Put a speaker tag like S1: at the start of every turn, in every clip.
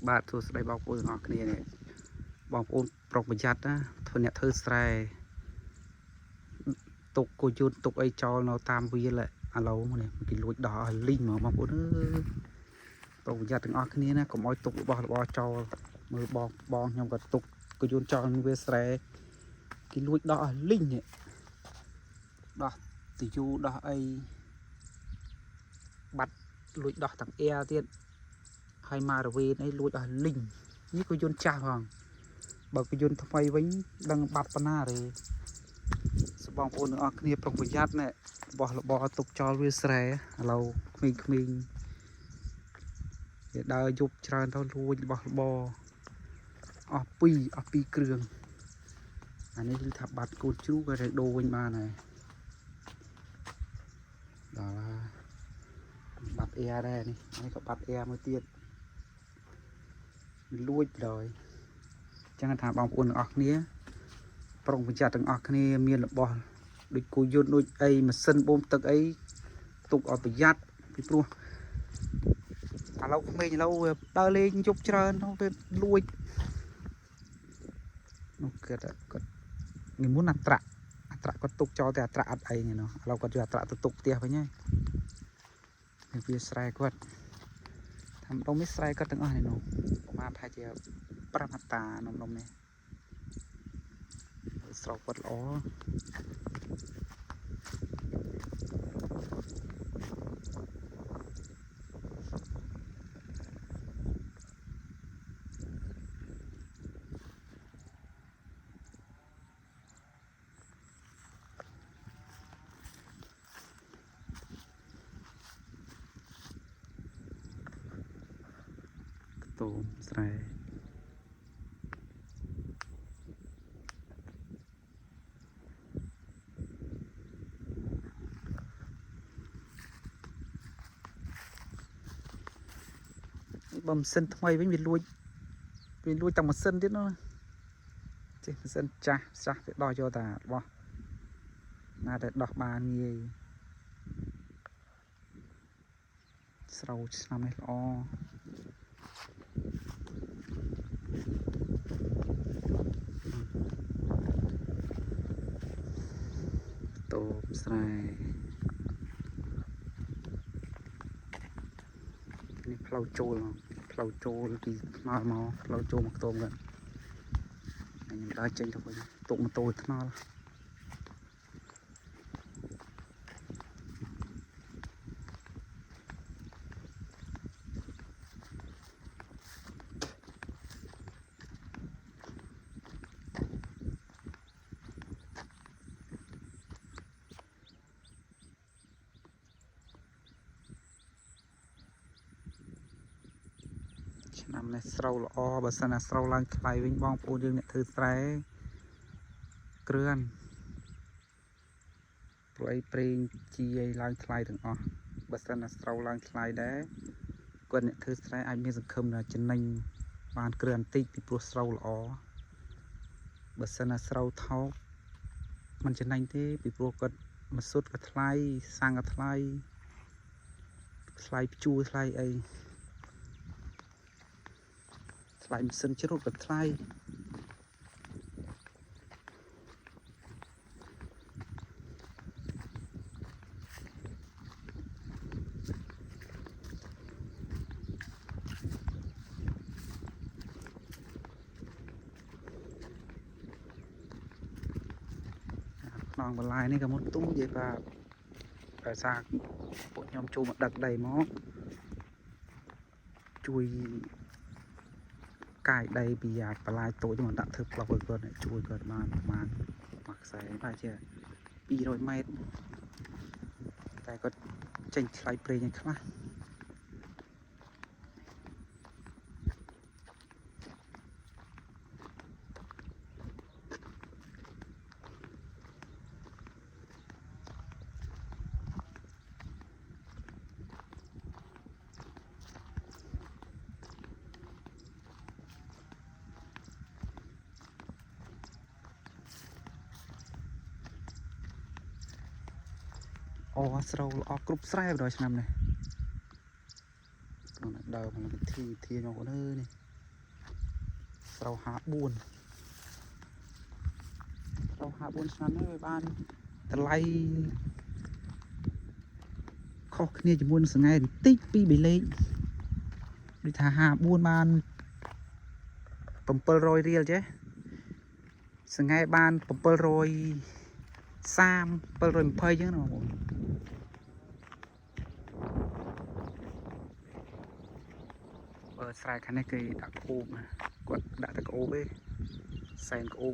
S1: បាទសួស្តីបងប្អូនទាំងអស់គ្នានេះបងប្អូនប្រុងប្រយ័ត្នណាធ្វើអ្នកធ្វើស្រែទុកគូយន្តទុកអីចោលនៅតាមវាលឥឡូវនេះគេលួចដោះឲ្យលីងហ្មងបងប្អូនអើយប្រុងប្រយ័ត្នទាំងអស់គ្នាណាកុំឲ្យទុករបស់របរចោលមើលបងខ្ញុំក៏ទុកគូយន្តចោលនៅវាលស្រែគេលួចដោះឲ្យលីងនេះដោះទីយូដោះអីបាត់លួចដោះទាំងអែទៀតហើយមករវេនអីលួចឲ្យលីងនេះគូយន្តចាស់ផងបើគូយន្តថ្មីវិញដឹងបាត់ប៉ុណ្ណាទេសបងប្អូនទាំងអស់គ្នាប្រុងប្រយ័ត្នណារបស់របរទុកចោលវាស្រែឥឡូវក្មេងៗវាដើរយប់ច្រើនទៅលួចរបស់របរអស់ពីរគ្រឿងអានេះគឺថាបាត់គូតជ្រូកក៏ដូរវិញបានហើយដល់បាត់អែដែរនេះក៏បាត់អែមួយទៀតលួចដល់ចឹងថាបងប្អូនទាំងអស់គ្នាប្រុងប្រយ័ត្នទាំងអស់គ្នាមានរបស់ដូចគូយន្តដូចអីម៉ាស៊ីនបូមទឹកអីទុកឲ្យប្រយ័ត្នពីព្រោះឥឡូវក្មេងឥឡូវវាដើរលេងយប់ច្រើនទៅវាលួចនោះគាត់និមន្តអត្រាគាត់ទុកចោលតែអត្រាអត់អីនេះនោះឥឡូវគាត់យកអត្រាទៅទុកផ្ទះវិញហើយវាស្រែគាត់ថាម្ដងនេះស្រែគាត់ទាំងអស់នេះនោះប្រហែលថាជា5ហិកតានំនេះស្រោបគាត់ល្អខ្ទមស្រែបើម៉ាស៊ីនថ្មីវិញវាលួចតែម៉ាស៊ីនទៀតណាចេះម៉ាស៊ីនចាស់វាដោះយកតែរបស់ណាដែលដោះបានងាយស្រូវឆ្នាំនេះល្អតូបស្រែនេះផ្លូវចូលពីថ្នល់មកផ្លូវចូលមកខ្ទមគាត់ខ្ញុំដើរចេញទៅវិញទុកម៉ូតូថ្នល់ឆ្នាំនេះស្រូវល្អបើសិនណាស្រូវឡើងថ្លៃវិញបងប្អូនយើងអ្នកធ្វើស្រែគ្រឿនព្រោះអីប្រេងជីអីឡើងថ្លៃទាំងអស់បើសិនណាស្រូវឡើងថ្លៃដែរគាត់អ្នកធ្វើស្រែអាចមានសង្ឃឹមថាចំណេញបានគ្រឿនតិចពីព្រោះស្រូវល្អបើសិនណាស្រូវថោកมันចំណេញទេពីព្រោះគាត់មកសុទ្ធក៏ថ្លៃសាំងក៏ថ្លៃភ្ជួរថ្លៃអីថ្លៃម៉ាស៊ីនជ្រូកក៏ថ្លៃខ្នងបន្លែនេះក៏មកទុំនិយាយថាដោយសារពួកខ្ញុំចូលមកដឹកដីមកជួយកាយដីពីបន្លែតូចមកដាក់ធ្វើផ្លុកឲ្យគាត់ជួយគាត់បានប្រហែលមួយខ្សែប្រហែលជា200ម៉ែត្រតែគាត់ចេញថ្លៃប្រេងឲ្យខ្លះអូស្រូវល្អគ្រប់ស្រែដល់ឆ្នាំនេះក្នុងដើមមកធីមកអូនអើយនេះ sầu hạ buồn sáng nay ban tay khó kia chỉ muốn sáng ngày tích pi bị lên đi thả hạ buồn ban bấm pơ rồi riêng chứ sáng ngày ban bấm pơ rồi sam pơ rồi phơi chứ nào sai khả năng cây đã ôm quật đã được ôm ấy sen ôm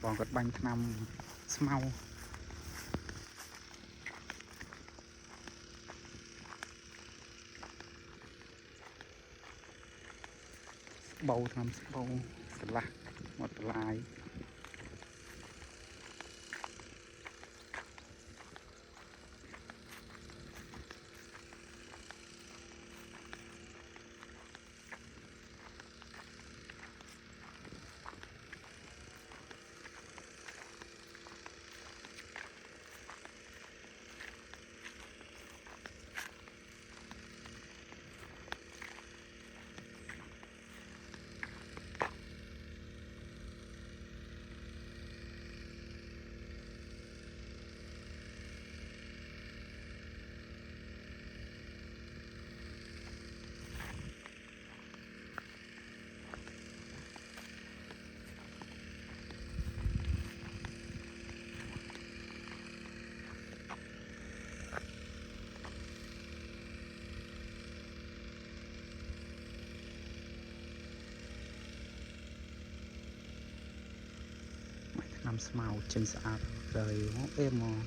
S1: bọn gật bánh nằm mau bầu nằm bầu là một lại nằm mau trên sạp rồi nó êm mà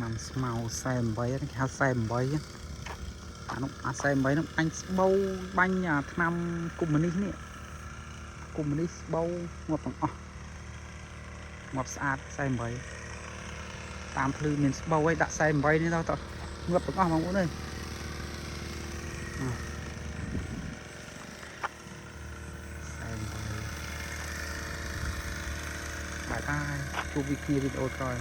S1: มันสมาแซมไว้แค่แซมไว้อันนั้นแซมไว้น้ำอันเบาบังทำกลุ่มมันนี่กลุ่มมันนี่เบาหมดอ๋อหมดสะอาดแซมไว้ตามพลือมันเบาไว้ดักแซมไว้นี่เราต่อหมดอ๋อมองเลยแซมไว้บายบายดูวิดีโอก่อน